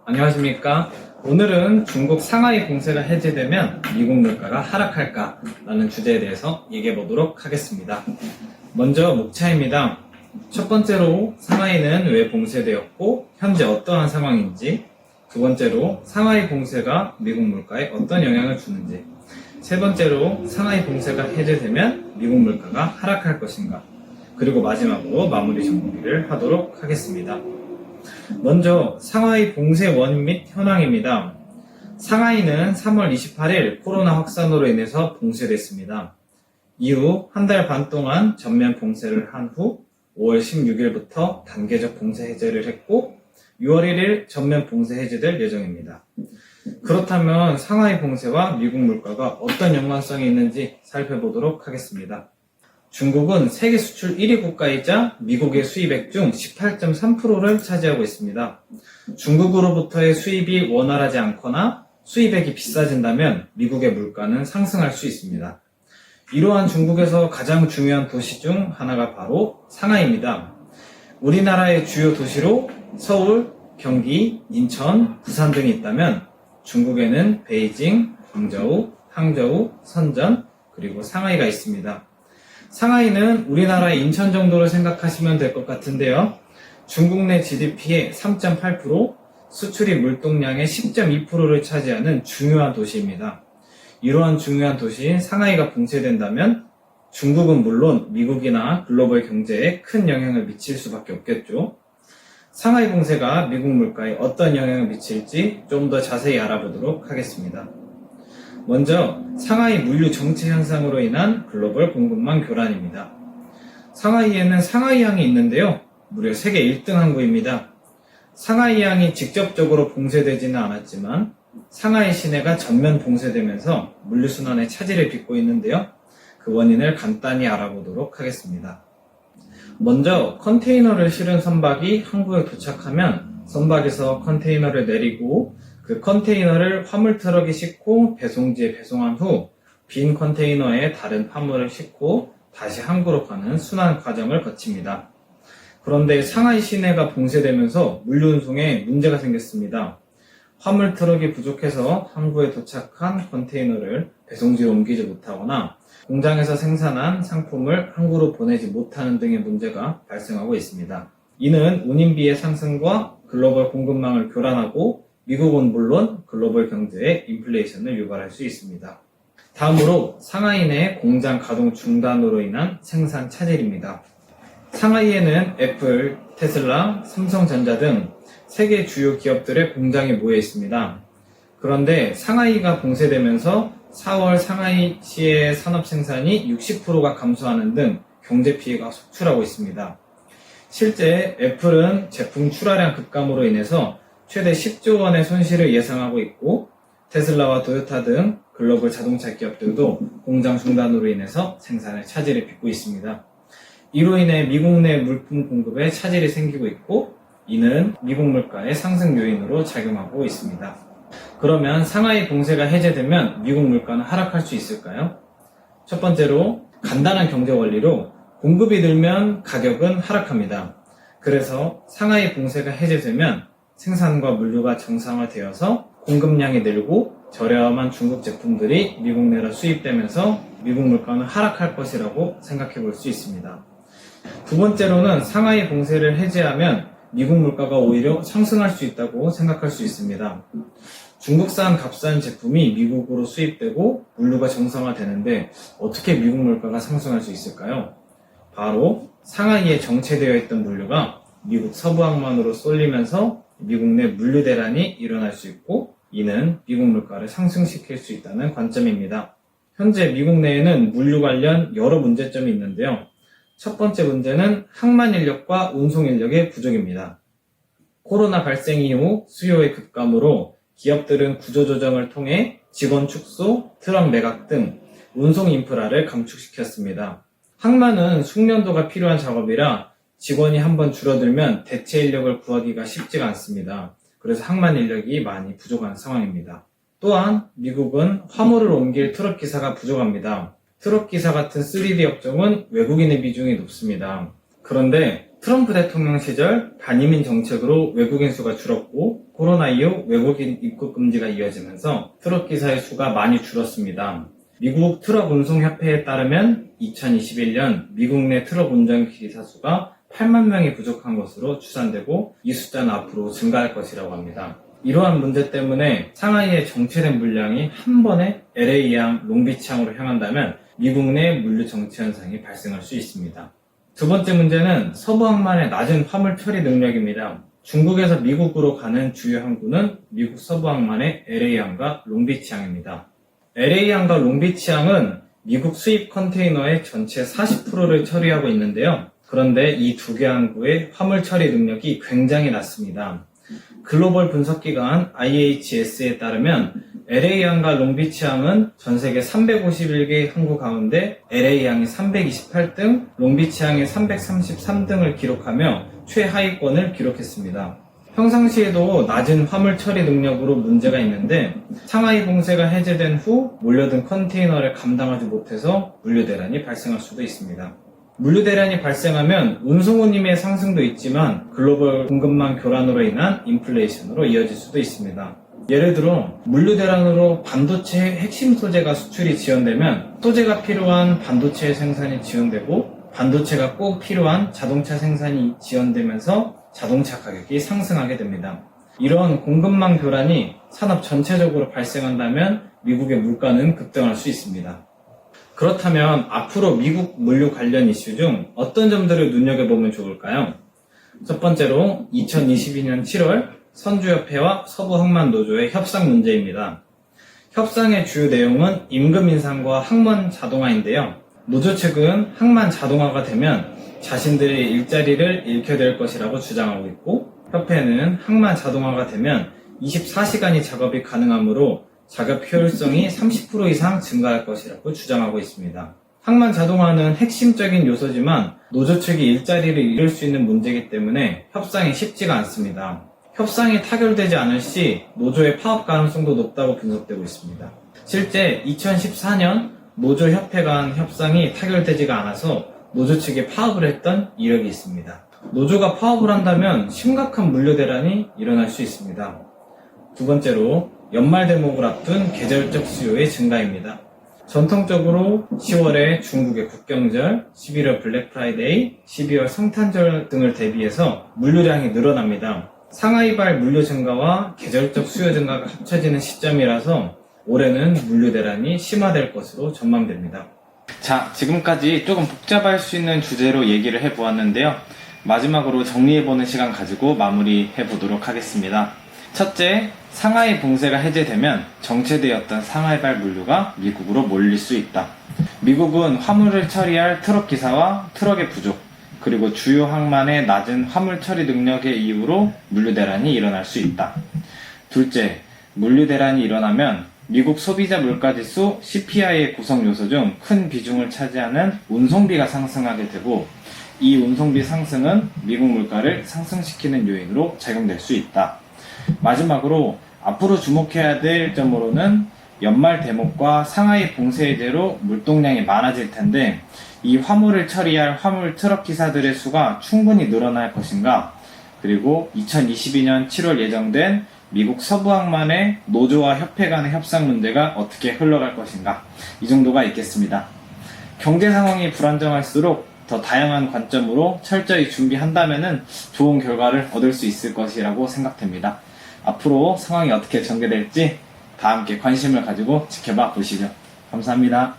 안녕하십니까. 오늘은 중국 상하이 봉쇄가 해제되면 미국 물가가 하락할까? 라는 주제에 대해서 얘기해 보도록 하겠습니다. 먼저 목차입니다. 첫 번째로 상하이는 왜 봉쇄되었고 현재 어떠한 상황인지, 두 번째로 상하이 봉쇄가 미국 물가에 어떤 영향을 주는지, 세 번째로 상하이 봉쇄가 해제되면 미국 물가가 하락할 것인가, 그리고 마지막으로 마무리 정리를 하도록 하겠습니다. 먼저 상하이 봉쇄 원인 및 현황입니다. 상하이는 3월 28일 코로나 확산으로 인해서 봉쇄됐습니다. 이후 한 달 반 동안 전면 봉쇄를 한 후 5월 16일부터 단계적 봉쇄 해제를 했고 6월 1일 전면 봉쇄 해제될 예정입니다. 그렇다면 상하이 봉쇄와 미국 물가가 어떤 연관성이 있는지 살펴보도록 하겠습니다. 중국은 세계 수출 1위 국가이자 미국의 수입액 중 18.3%를 차지하고 있습니다. 중국으로부터의 수입이 원활하지 않거나 수입액이 비싸진다면 미국의 물가는 상승할 수 있습니다. 이러한 중국에서 가장 중요한 도시 중 하나가 바로 상하이입니다. 우리나라의 주요 도시로 서울, 경기, 인천, 부산 등이 있다면 중국에는 베이징, 광저우, 항저우, 선전, 그리고 상하이가 있습니다. 상하이는 우리나라의 인천 정도를 생각하시면 될 것 같은데요. 중국 내 GDP의 3.8%, 수출입 물동량의 10.2%를 차지하는 중요한 도시입니다. 이러한 중요한 도시인 상하이가 봉쇄된다면 중국은 물론 미국이나 글로벌 경제에 큰 영향을 미칠 수밖에 없겠죠. 상하이 봉쇄가 미국 물가에 어떤 영향을 미칠지 좀 더 자세히 알아보도록 하겠습니다. 먼저 상하이 물류 정체 현상으로 인한 글로벌 공급망 교란입니다. 상하이에는 상하이항이 있는데요. 무려 세계 1등 항구입니다. 상하이항이 직접적으로 봉쇄되지는 않았지만 상하이 시내가 전면 봉쇄되면서 물류순환에 차질을 빚고 있는데요. 그 원인을 간단히 알아보도록 하겠습니다. 먼저 컨테이너를 실은 선박이 항구에 도착하면 선박에서 컨테이너를 내리고 그 컨테이너를 화물 트럭에 싣고 배송지에 배송한 후 빈 컨테이너에 다른 화물을 싣고 다시 항구로 가는 순환 과정을 거칩니다. 그런데 상하이 시내가 봉쇄되면서 물류 운송에 문제가 생겼습니다. 화물 트럭이 부족해서 항구에 도착한 컨테이너를 배송지로 옮기지 못하거나 공장에서 생산한 상품을 항구로 보내지 못하는 등의 문제가 발생하고 있습니다. 이는 운임비의 상승과 글로벌 공급망을 교란하고 미국은 물론 글로벌 경제에 인플레이션을 유발할 수 있습니다. 다음으로 상하이 내 공장 가동 중단으로 인한 생산 차질입니다. 상하이에는 애플, 테슬라, 삼성전자 등 세계 주요 기업들의 공장이 모여 있습니다. 그런데 상하이가 봉쇄되면서 4월 상하이시의 산업 생산이 60%가 감소하는 등 경제 피해가 속출하고 있습니다. 실제 애플은 제품 출하량 급감으로 인해서 최대 10조 원의 손실을 예상하고 있고 테슬라와 도요타 등 글로벌 자동차 기업들도 공장 중단으로 인해서 생산에 차질을 빚고 있습니다. 이로 인해 미국 내 물품 공급에 차질이 생기고 있고 이는 미국 물가의 상승 요인으로 작용하고 있습니다. 그러면 상하이 봉쇄가 해제되면 미국 물가는 하락할 수 있을까요? 첫 번째로 간단한 경제 원리로 공급이 늘면 가격은 하락합니다. 그래서 상하이 봉쇄가 해제되면 생산과 물류가 정상화되어서 공급량이 늘고 저렴한 중국 제품들이 미국 내로 수입되면서 미국 물가는 하락할 것이라고 생각해 볼 수 있습니다. 두 번째로는 상하이 봉쇄를 해제하면 미국 물가가 오히려 상승할 수 있다고 생각할 수 있습니다. 중국산 값싼 제품이 미국으로 수입되고 물류가 정상화되는데 어떻게 미국 물가가 상승할 수 있을까요? 바로 상하이에 정체되어 있던 물류가 미국 서부 항만으로 쏠리면서 미국 내 물류 대란이 일어날 수 있고 이는 미국 물가를 상승시킬 수 있다는 관점입니다. 현재 미국 내에는 물류 관련 여러 문제점이 있는데요. 첫 번째 문제는 항만 인력과 운송 인력의 부족입니다. 코로나 발생 이후 수요의 급감으로 기업들은 구조조정을 통해 직원 축소, 트럭 매각 등 운송 인프라를 감축시켰습니다. 항만은 숙련도가 필요한 작업이라 직원이 한번 줄어들면 대체 인력을 구하기가 쉽지가 않습니다. 그래서 항만 인력이 많이 부족한 상황입니다. 또한 미국은 화물을 옮길 트럭 기사가 부족합니다. 트럭 기사 같은 3D 업종은 외국인의 비중이 높습니다. 그런데 트럼프 대통령 시절 반이민 정책으로 외국인 수가 줄었고 코로나 이후 외국인 입국 금지가 이어지면서 트럭 기사의 수가 많이 줄었습니다. 미국 트럭 운송협회에 따르면 2021년 미국 내 트럭 운전기사 수가 8만 명이 부족한 것으로 추산되고 이 숫자는 앞으로 증가할 것이라고 합니다. 이러한 문제 때문에 상하이의 정체된 물량이 한 번에 LA항, 롱비치항으로 향한다면 미국 내 물류 정체 현상이 발생할 수 있습니다. 두 번째 문제는 서부항만의 낮은 화물 처리 능력입니다. 중국에서 미국으로 가는 주요 항구는 미국 서부항만의 LA항과 롱비치항입니다. LA항과 롱비치항은 미국 수입 컨테이너의 전체 40%를 처리하고 있는데요. 그런데 이 두 개 항구의 화물 처리 능력이 굉장히 낮습니다. 글로벌 분석기관 IHS에 따르면 LA항과 롱비치항은 전 세계 351개 항구 가운데 LA항이 328등, 롱비치항이 333등을 기록하며 최하위권을 기록했습니다. 평상시에도 낮은 화물 처리 능력으로 문제가 있는데 상하이 봉쇄가 해제된 후 몰려든 컨테이너를 감당하지 못해서 물류대란이 발생할 수도 있습니다. 물류대란이 발생하면 운송운임의 상승도 있지만 글로벌 공급망 교란으로 인한 인플레이션으로 이어질 수도 있습니다. 예를 들어 물류대란으로 반도체 핵심 소재가 수출이 지연되면 소재가 필요한 반도체 생산이 지연되고 반도체가 꼭 필요한 자동차 생산이 지연되면서 자동차 가격이 상승하게 됩니다. 이런 공급망 교란이 산업 전체적으로 발생한다면 미국의 물가는 급등할 수 있습니다. 그렇다면 앞으로 미국 물류 관련 이슈 중 어떤 점들을 눈여겨보면 좋을까요? 첫 번째로 2022년 7월 선주협회와 서부항만노조의 협상 문제입니다. 협상의 주요 내용은 임금 인상과 항만 자동화인데요. 노조 측은 항만 자동화가 되면 자신들의 일자리를 잃게 될 것이라고 주장하고 있고, 협회는 항만 자동화가 되면 24시간이 작업이 가능하므로 작업 효율성이 30% 이상 증가할 것이라고 주장하고 있습니다. 항만 자동화는 핵심적인 요소지만 노조 측이 일자리를 잃을 수 있는 문제이기 때문에 협상이 쉽지가 않습니다. 협상이 타결되지 않을 시 노조의 파업 가능성도 높다고 분석되고 있습니다. 실제 2014년 노조-협회 간 협상이 타결되지가 않아서 노조 측이 파업을 했던 이력이 있습니다. 노조가 파업을 한다면 심각한 물류대란이 일어날 수 있습니다. 두 번째로 연말 대목을 앞둔 계절적 수요의 증가입니다. 전통적으로 10월에 중국의 국경절, 11월 블랙 프라이데이, 12월 성탄절 등을 대비해서 물류량이 늘어납니다. 상하이발 물류 증가와 계절적 수요 증가가 합쳐지는 시점이라서 올해는 물류 대란이 심화될 것으로 전망됩니다. 자, 지금까지 조금 복잡할 수 있는 주제로 얘기를 해보았는데요. 마지막으로 정리해보는 시간 가지고 마무리해보도록 하겠습니다. 첫째, 상하이 봉쇄가 해제되면 정체되었던 상하이발 물류가 미국으로 몰릴 수 있다. 미국은 화물을 처리할 트럭 기사와 트럭의 부족, 그리고 주요 항만의 낮은 화물 처리 능력의 이유로 물류 대란이 일어날 수 있다. 둘째, 물류 대란이 일어나면 미국 소비자 물가지수 CPI의 구성 요소 중 큰 비중을 차지하는 운송비가 상승하게 되고, 이 운송비 상승은 미국 물가를 상승시키는 요인으로 작용될 수 있다. 마지막으로 앞으로 주목해야 될 점으로는 연말 대목과 상하이 봉쇄 해제로 물동량이 많아질 텐데, 이 화물을 처리할 화물 트럭 기사들의 수가 충분히 늘어날 것인가, 그리고 2022년 7월 예정된 미국 서부항만의 노조와 협회 간의 협상 문제가 어떻게 흘러갈 것인가, 이 정도가 있겠습니다. 경제 상황이 불안정할수록 더 다양한 관점으로 철저히 준비한다면 좋은 결과를 얻을 수 있을 것이라고 생각됩니다. 앞으로 상황이 어떻게 전개될지 다 함께 관심을 가지고 지켜봐 보시죠. 감사합니다.